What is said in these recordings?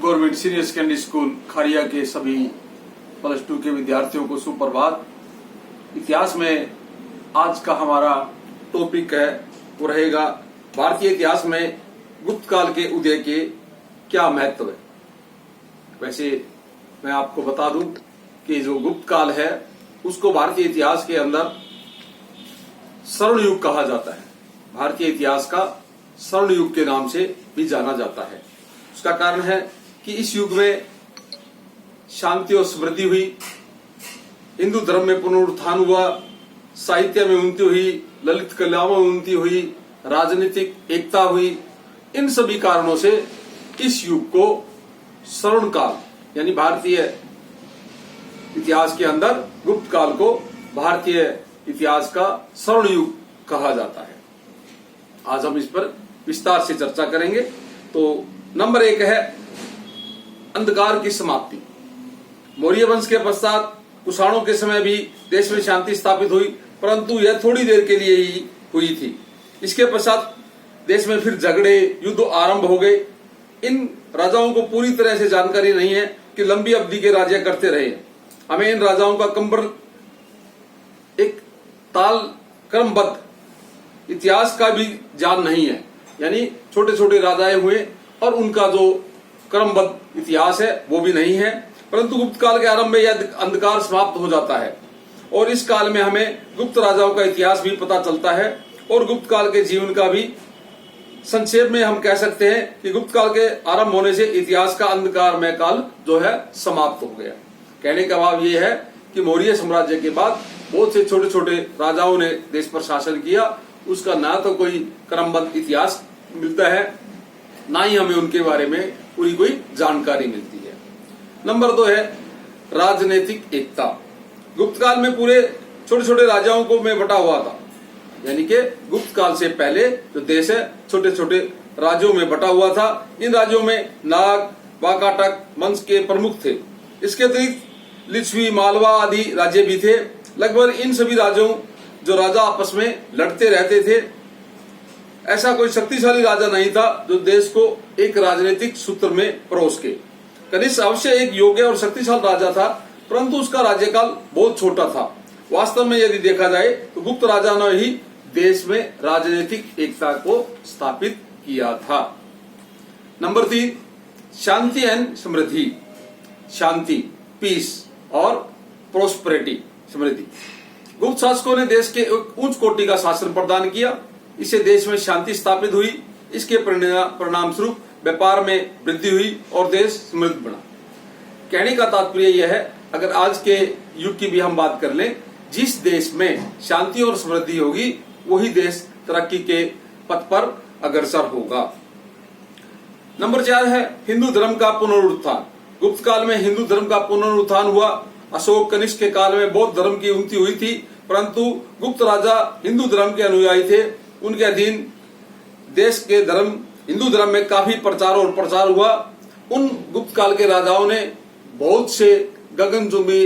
Government senior secondary school खारिया के सभी +2 के विद्यार्थियों को सुप्रभात। इतिहास में आज का हमारा टॉपिक है वो रहेगा भारतीय इतिहास में गुप्त काल के उदय के क्या महत्व है। वैसे मैं आपको बता दूं कि जो गुप्त काल है उसको भारतीय इतिहास के अंदर स्वर्ण युग कहा जाता है। भारतीय इतिहास का स्वर्ण युग के नाम से भी जाना जाता है। उसका कारण है कि इस युग में शांति और समृद्धि हुई, हिंदू धर्म में पुनरुत्थान हुआ, साहित्य में उन्नति हुई, ललित कलाओं में उन्नति हुई, राजनीतिक एकता हुई। इन सभी कारणों से इस युग को स्वर्ण काल यानी भारतीय इतिहास के अंदर गुप्त काल को भारतीय इतिहास का स्वर्ण युग कहा जाता है। आज हम इस पर विस्तार से चर्चा करेंगे। तो नंबर 1 है अंधकार की समाप्ति। मौर्य वंश के पश्चात कुषाणों के समय भी देश में शांति स्थापित हुई, परंतु यह थोड़ी देर के लिए ही हुई थी। इसके पश्चात देश में फिर झगड़े, युद्ध आरंभ हो गए। इन राजाओं को पूरी तरह से जानकारी नहीं है कि लंबी अवधि के राज्य करते रहे। हमें इन राजाओं का एक ताल क्रमबद्ध इतिहास का भी ज्ञान नहीं है, यानी छोटे छोटे राजाएं हुए और उनका जो क्रमबद्ध इतिहास है वो भी नहीं है। परंतु गुप्त काल के आरंभ में यह अंधकार समाप्त हो जाता है और इस काल में हमें गुप्त राजाओं का इतिहास भी पता चलता है और गुप्त काल के जीवन का भी संक्षेप में हम कह सकते हैं कि गुप्त काल के आरंभ होने से इतिहास का अंधकारमय काल जो है समाप्त हो गया। कहने का भाव ये है कि मौर्य साम्राज्य के बाद बहुत से छोटे छोटे राजाओं ने देश पर शासन किया, उसका ना तो कोई क्रमबद्ध इतिहास मिलता है, ना ही हमें उनके बारे में पूरी कोई जानकारी मिलती है। नंबर 2 है राजनीतिक एकता। गुप्त काल में पूरे छोटे छोटे राजाओं को में बटा हुआ था, यानी कि गुप्त काल से पहले जो देश है छोटे छोटे राज्यों में बटा हुआ था। इन राज्यों में नाग, वाकाटक वंश के प्रमुख थे। इसके अतिरिक्त लिच्छवी, मालवा आदि राज्य भी थे। लगभग इन सभी राज्यों जो राजा आपस में लड़ते रहते थे, ऐसा कोई शक्तिशाली राजा नहीं था जो देश को एक राजनीतिक सूत्र में परोस के। कनिष्क अवश्य एक योग्य और शक्तिशाली राजा था, परंतु उसका राज्यकाल बहुत छोटा था। वास्तव में यदि देखा जाए तो गुप्त राजा ने ही देश में राजनीतिक एकता को स्थापित किया था। नंबर 3 शांति एंड समृद्धि। शांति, पीस और प्रोस्पेरिटी, समृद्धि। गुप्त शासकों ने देश के उच्च कोटि का शासन प्रदान किया। इससे देश में शांति स्थापित हुई। इसके परिणाम स्वरूप व्यापार में वृद्धि हुई और देश समृद्ध बना। कहने का तात्पर्य यह है, अगर आज के युग की भी हम बात कर लें, जिस देश में शांति और समृद्धि होगी वही देश तरक्की के पथ पर अग्रसर होगा। नंबर 4 है हिंदू धर्म का पुनरुत्थान। गुप्त काल में हिंदू धर्म का पुनरुत्थान हुआ। अशोक, कनिष्क के काल में बौद्ध धर्म की उन्नति हुई थी, परंतु गुप्त राजा हिंदू धर्म के अनुयायी थे। उनके अधीन देश के धर्म हिंदू धर्म में काफी प्रचार और प्रसार हुआ। उन गुप्त काल के राजाओं ने बहुत से गगनचुंबी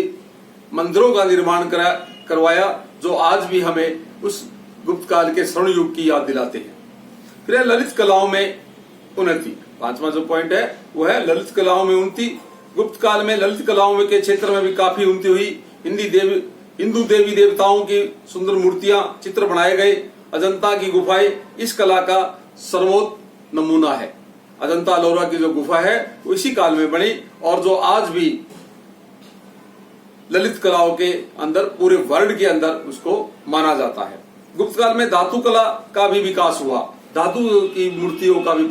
मंदिरों का निर्माण करवाया, जो आज भी हमें उस गुप्त काल के स्वर्ण युग की याद दिलाते हैं। फिर ललित कलाओं में उन्नति। 5वां जो पॉइंट है वो है ललित कलाओं में उन्नति। गुप्त काल में ललित कलाओं के क्षेत्र में भी काफी उन्नति हुई। हिंदू देवी देवताओं की सुंदर मूर्तियां, चित्र बनाए गए। अजंता की गुफाएं इस कला का सर्वोत्तम नमूना है। अजंता एलोरा की जो गुफा है वो इसी काल में बनी और जो आज भी ललित कलाओं के अंदर पूरे वर्ल्ड के अंदर उसको माना जाता है। गुप्त काल में धातु कला का भी विकास हुआ। धातु की मूर्तियों का भी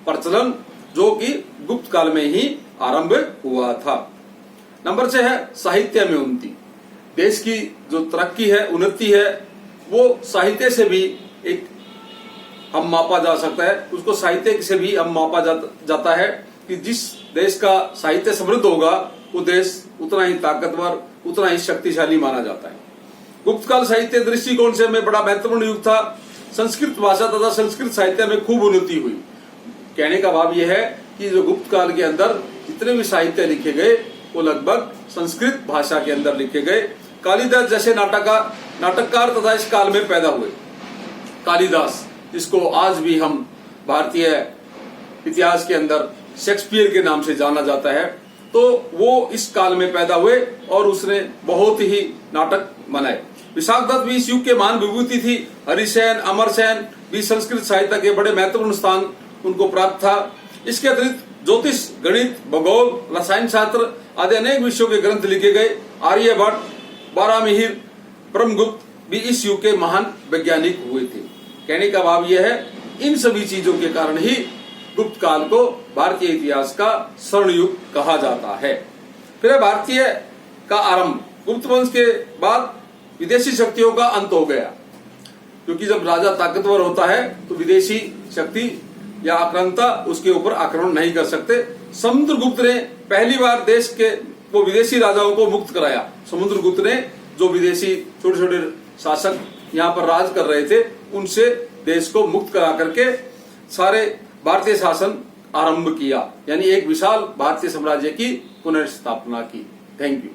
प्रचलन जो कि गुप्त काल में ही आरंभ हुआ था। नंबर 6 है साहित्य में उन्नति। देश की जो तरक्की है, उन्नति है, वो साहित्य से भी एक हम मापा जा सकता है। उसको साहित्य से भी हम मापा जाता है कि जिस देश का साहित्य समृद्ध होगा वो देश उतना ही ताकतवर, उतना ही शक्तिशाली माना जाता है। गुप्त काल साहित्य दृष्टिकोण से में बड़ा महत्वपूर्ण युग था। संस्कृत भाषा तथा संस्कृत साहित्य में खूब उन्नति हुई। कहने का भाव यह है कि जो गुप्त काल के अंदर जितने भी साहित्य लिखे गए वो लगभग संस्कृत भाषा के अंदर लिखे गए। कालिदास जैसे नाटककार तथा इस काल में पैदा हुए। कालिदास, जिसको आज भी हम भारतीय इतिहास के अंदर शेक्सपियर के नाम से जाना जाता है। तो वो इस काल में पैदा हुए और उसने बहुत ही नाटक बनाए। विशाख दत्त भी इस युग के महान विभूति थी। हरिसेन, अमरसेन भी संस्कृत साहित्य के बड़े महत्वपूर्ण स्थान उनको प्राप्त था। इसके अतिरिक्त ज्योतिष, गणित, भूगोल, रसायन शास्त्र आदि अनेक विषयों के ग्रंथ लिखे गए। आर्यभट्ट, बारामिहिर, ब्रह्मगुप्त भी इस युग के महान वैज्ञानिक हुए थे। कहने का भाव यह है, इन सभी चीजों के कारण ही गुप्त काल को भारतीय इतिहास का स्वर्ण युग कहा जाता है। फिर भारतीय का आरंभ। गुप्त वंश के बाद विदेशी शक्तियों का अंत हो गया, क्योंकि जब राजा ताकतवर होता है तो विदेशी शक्ति या आक्रांता उसके ऊपर आक्रमण नहीं कर सकते। समुद्रगुप्त ने पहली बार देश के वो विदेशी राजाओं को मुक्त कराया। समुद्रगुप्त ने जो विदेशी छोटे छोटे शासक यहाँ पर राज कर रहे थे, उनसे देश को मुक्त करा करके सारे भारतीय शासन आरंभ किया, यानी एक विशाल भारतीय साम्राज्य की पुनर्स्थापना की। Thank you.